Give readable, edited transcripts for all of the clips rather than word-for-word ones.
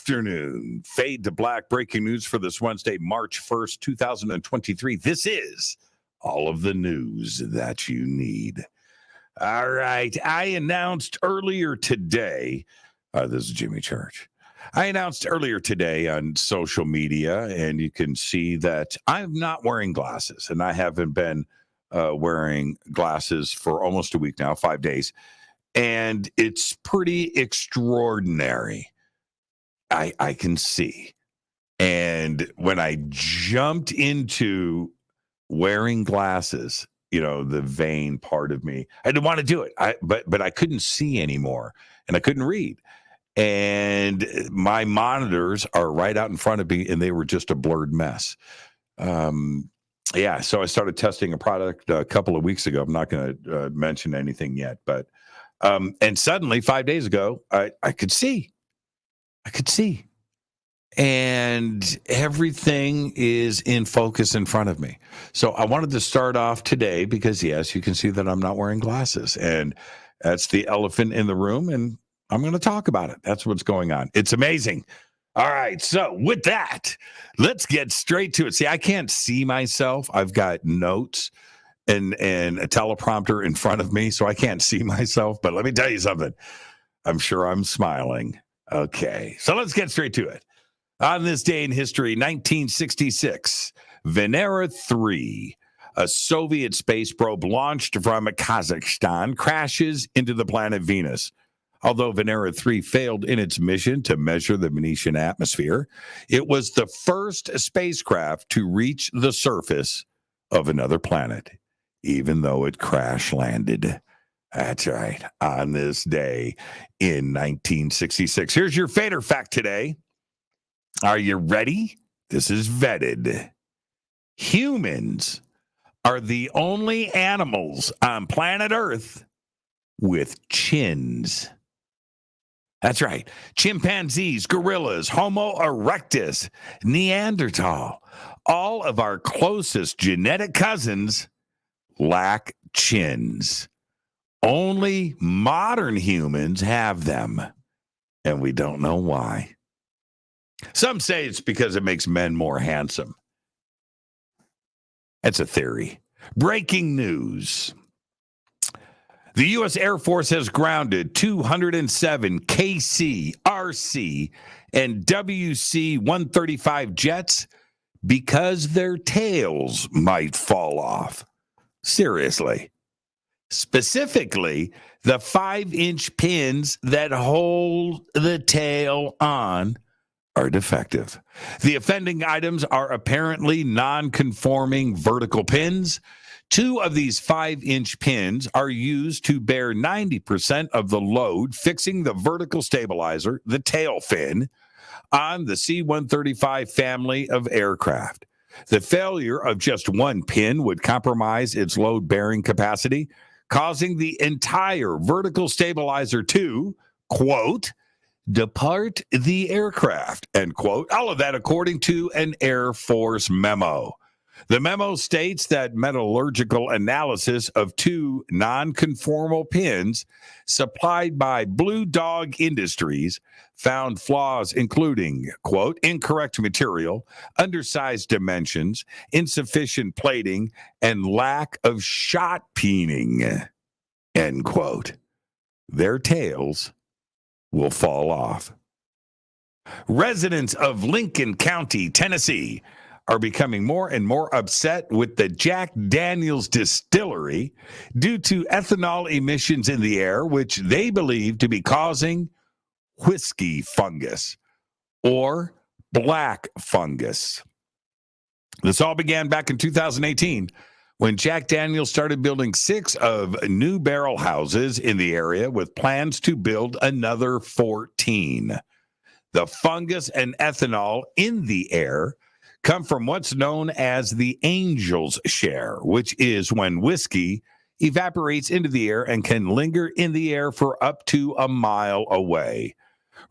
afternoon. Fade to black breaking news for this Wednesday, March 1st, 2023. This is all of the news that you need. All right. I announced earlier today, this is Jimmy Church. I announced earlier today on social media, and you can see that I'm not wearing glasses, and I haven't been wearing glasses for almost a week now, 5 days. And it's pretty extraordinary. I can see. And when I jumped into wearing glasses, you know, the vain part of me, I didn't want to do it. But I couldn't see anymore, and I couldn't read. And my monitors are right out in front of me, and they were just a blurred mess. So I started testing a product a couple of weeks ago. I'm not going to mention anything yet, but and suddenly 5 days ago, I could see. And everything is in focus in front of me. So I wanted to start off today because, yes, you can see that I'm not wearing glasses. And that's the elephant in the room. And I'm going to talk about it. That's what's going on. It's amazing. All right. So with that, let's get straight to it. See, I can't see myself. I've got notes and a teleprompter in front of me, so I can't see myself. But let me tell you something. I'm sure I'm smiling. Okay. So let's get straight to it. On this day in history, 1966, Venera 3, a Soviet space probe launched from Kazakhstan, crashes into the planet Venus. Although Venera 3 failed in its mission to measure the Venetian atmosphere, it was the first spacecraft to reach the surface of another planet, even though it crash landed. That's right, on this day in 1966. Here's your Fader fact today. Are you ready? This is vetted. Humans are the only animals on planet Earth with chins. That's right. Chimpanzees, gorillas, Homo erectus, Neanderthal, all of our closest genetic cousins lack chins. Only modern humans have them, and we don't know why. Some say it's because it makes men more handsome. That's a theory. Breaking news. The U.S. Air Force has grounded 207 KC, RC, and WC-135 jets because their tails might fall off. Seriously. Specifically, the 5-inch pins that hold the tail on are defective. The offending items are apparently non-conforming vertical pins. 2 of these 5-inch pins are used to bear 90% of the load, fixing the vertical stabilizer, the tail fin, on the C-135 family of aircraft. The failure of just one pin would compromise its load-bearing capacity, causing the entire vertical stabilizer to, quote, depart the aircraft, end quote. All of that according to an Air Force memo. The memo states that metallurgical analysis of 2 non-conformal pins supplied by Blue Dog Industries found flaws including, quote, incorrect material, undersized dimensions, insufficient plating, and lack of shot peening, end quote. Their tails will fall off. Residents of Lincoln County, Tennessee, are becoming more and more upset with the Jack Daniel's distillery due to ethanol emissions in the air, which they believe to be causing whiskey fungus or black fungus. This all began back in 2018 when Jack Daniel's started building 6 of new barrel houses in the area with plans to build another 14. The fungus and ethanol in the air come from what's known as the angel's share, which is when whiskey evaporates into the air and can linger in the air for up to a mile away.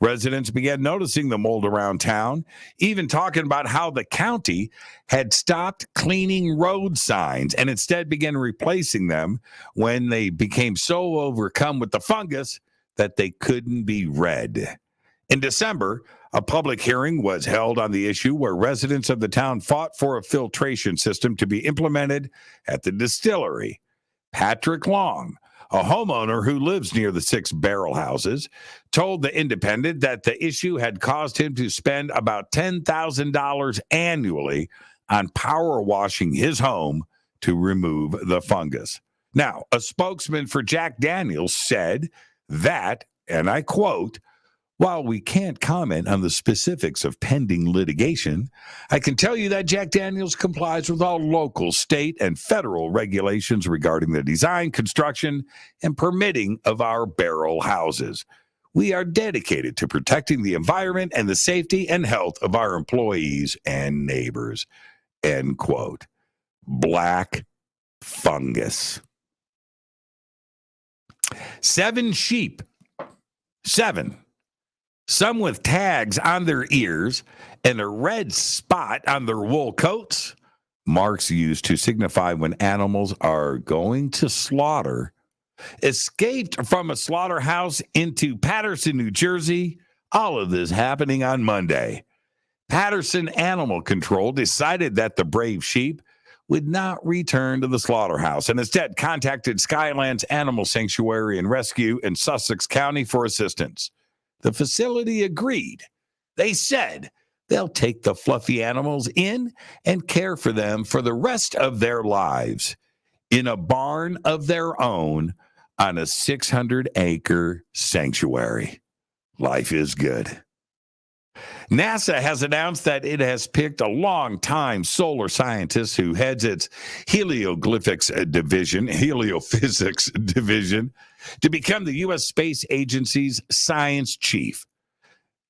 Residents began noticing the mold around town, even talking about how the county had stopped cleaning road signs and instead began replacing them when they became so overcome with the fungus that they couldn't be read. In December, a public hearing was held on the issue where residents of the town fought for a filtration system to be implemented at the distillery. Patrick Long, a homeowner who lives near the 6 barrel houses, told the Independent that the issue had caused him to spend about $10,000 annually on power washing his home to remove the fungus. Now, a spokesman for Jack Daniels said that, and I quote, "While we can't comment on the specifics of pending litigation, I can tell you that Jack Daniels complies with all local, state, and federal regulations regarding the design, construction, and permitting of our barrel houses. We are dedicated to protecting the environment and the safety and health of our employees and neighbors." End quote. Black fungus. 7 sheep. 7. Some with tags on their ears and a red spot on their wool coats, marks used to signify when animals are going to slaughter, escaped from a slaughterhouse into Patterson, New Jersey. All of this happening on Monday. Patterson Animal Control decided that the brave sheep would not return to the slaughterhouse and instead contacted Skylands Animal Sanctuary and Rescue in Sussex County for assistance. The facility agreed. They said they'll take the fluffy animals in and care for them for the rest of their lives in a barn of their own on a 600-acre sanctuary. Life is good. NASA has announced that it has picked a longtime solar scientist who heads its heliophysics division to become the U.S. Space Agency's science chief.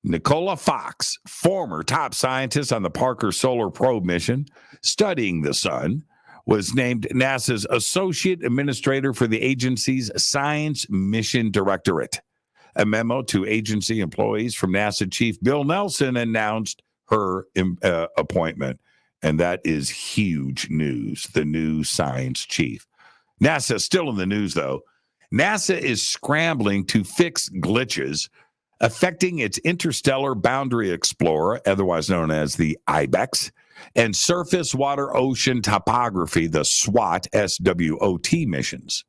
Nicola Fox, former top scientist on the Parker Solar Probe mission studying the sun, was named NASA's associate administrator for the agency's Science Mission Directorate. A memo to agency employees from NASA Chief Bill Nelson announced her appointment. And that is huge news, the new science chief. NASA is still in the news, though. NASA is scrambling to fix glitches affecting its Interstellar Boundary Explorer, otherwise known as the IBEX, and Surface Water Ocean Topography, the SWOT, SWOT missions.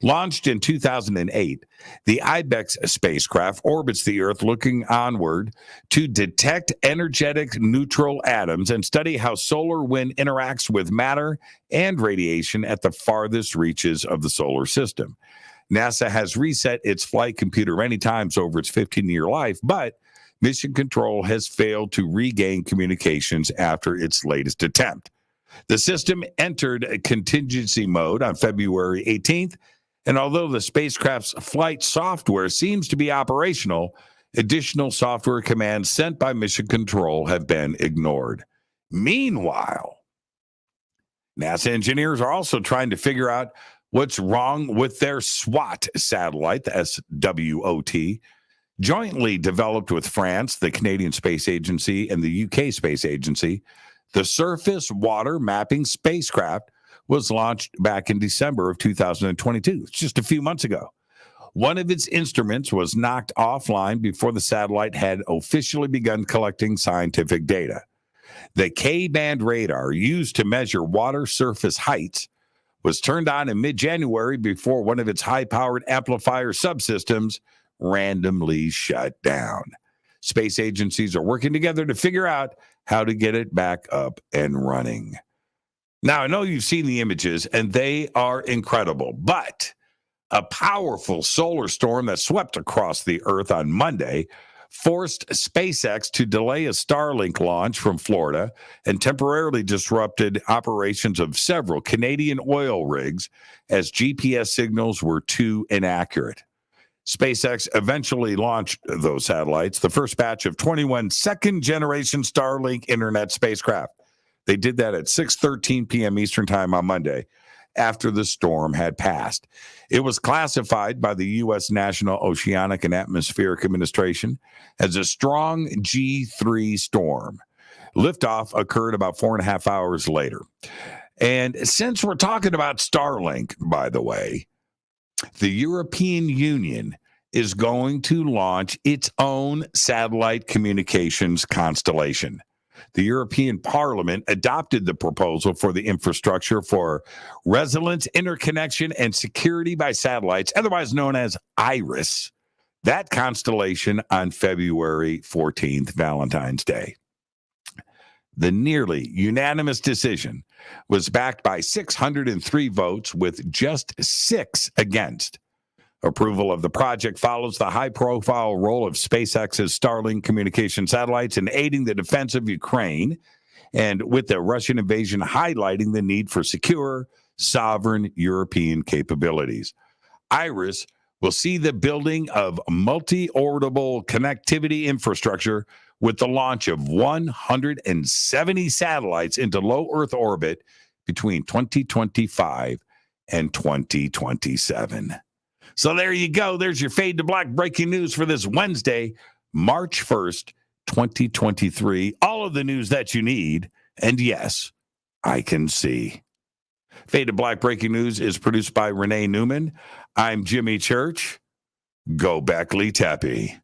Launched in 2008, the IBEX spacecraft orbits the Earth looking onward to detect energetic neutral atoms and study how solar wind interacts with matter and radiation at the farthest reaches of the solar system. NASA has reset its flight computer many times over its 15-year life, but Mission Control has failed to regain communications after its latest attempt. The system entered contingency mode on February 18th, and although the spacecraft's flight software seems to be operational, additional software commands sent by Mission Control have been ignored. Meanwhile, NASA engineers are also trying to figure out what's wrong with their SWOT satellite, the SWOT, jointly developed with France, the Canadian Space Agency, and the UK Space Agency. The Surface Water Mapping spacecraft was launched back in December of 2022, just a few months ago. One of its instruments was knocked offline before the satellite had officially begun collecting scientific data. The K-band radar used to measure water surface heights was turned on in mid-January before one of its high-powered amplifier subsystems randomly shut down. Space agencies are working together to figure out how to get it back up and running. Now, I know you've seen the images, and they are incredible, but a powerful solar storm that swept across the Earth on Monday forced SpaceX to delay a Starlink launch from Florida and temporarily disrupted operations of several Canadian oil rigs as GPS signals were too inaccurate. SpaceX eventually launched those satellites, the first batch of 21 second-generation Starlink internet spacecraft. They did that at 6:13 p.m. Eastern Time on Monday after the storm had passed. It was classified by the U.S. National Oceanic and Atmospheric Administration as a strong G3 storm. Liftoff occurred about 4.5 hours later. And since we're talking about Starlink, by the way, the European Union is going to launch its own satellite communications constellation. The European Parliament adopted the proposal for the infrastructure for resilience, interconnection, and security by satellites, otherwise known as IRIS, that constellation on February 14th, Valentine's Day. The nearly unanimous decision was backed by 603 votes with just 6 against. Approval of the project follows the high-profile role of SpaceX's Starlink communication satellites in aiding the defense of Ukraine, and with the Russian invasion highlighting the need for secure, sovereign European capabilities. IRIS will see the building of multi-orbitable connectivity infrastructure with the launch of 170 satellites into low Earth orbit between 2025 and 2027. So there you go. There's your Fade to Black breaking news for this Wednesday, March 1st, 2023. All of the news that you need. And yes, I can see. Fade to Black breaking news is produced by Renee Newman. I'm Jimmy Church. Go Beckley Tappy.